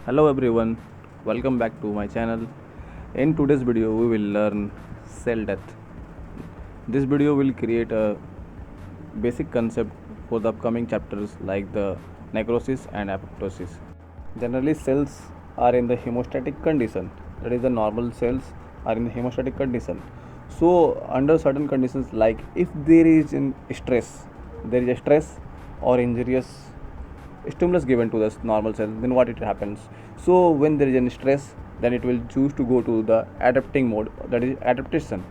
Hello everyone, welcome back to my channel. In today's video, we will learn cell death. This video will create a basic concept for the upcoming chapters like the necrosis and apoptosis. Generally, cells are in the hemostatic condition, that is, the normal cells are in the hemostatic condition. So, under certain conditions, like if there is there is a stress or injurious stimulus given to the normal cell, then what it happens? So when there is any stress, then it will choose to go to the adapting mode, that is adaptation.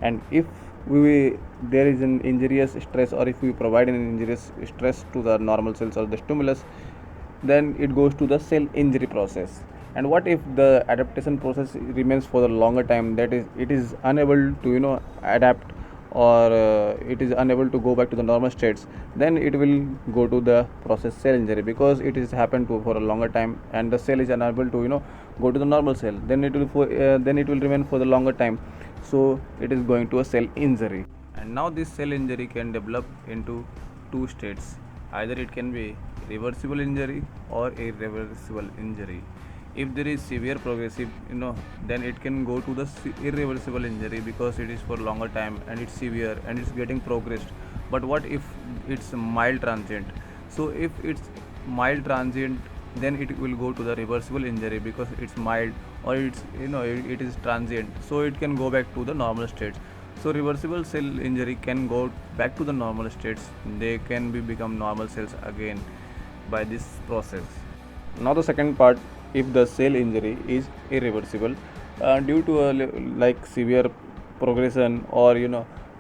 And if there is an injurious stress, or if we provide an injurious stress to the normal cells or the stimulus, then it goes to the cell injury process. And what if the adaptation process remains for the longer time, that is it is unable to adapt, or it is unable to go back to the normal states, then it will go to the process cell injury, because it is happened to for a longer time and the cell is unable to go to the normal cell, then it will remain for the longer time, so it is going to a cell injury. And now this cell injury can develop into two states: either it can be reversible injury or irreversible injury. If there is severe progressive, then it can go to the irreversible injury, because it is for longer time and it's severe and it's getting progressed. But what if it's mild transient? So if it's mild transient, then it will go to the reversible injury, because it's mild, or it is transient, so it can go back to the normal states. So reversible cell injury can go back to the normal states, they can become normal cells again by this process. Now the second part: if the cell injury is irreversible due to like severe progression, or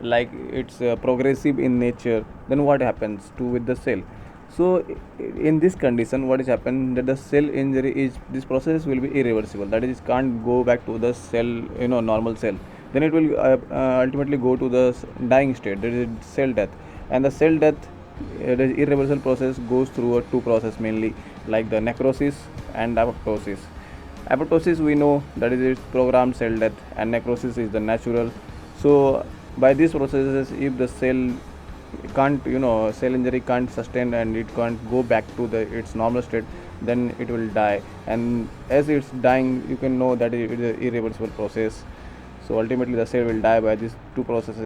like it's progressive in nature, then what happens to with the cell? So in this condition, what is happened, that the cell injury is, this process will be irreversible, that is, it can't go back to the cell, normal cell. Then it will ultimately go to the dying state, that is cell death. And the cell death, the irreversible process goes through two process mainly, like the necrosis and apoptosis. Apoptosis, we know, that is its programmed cell death, and necrosis is the natural. So by these processes, if the cell can't, cell injury can't sustain and it can't go back to its normal state, then it will die. And as it's dying, you can know that it is an irreversible process. So ultimately the cell will die by these two processes.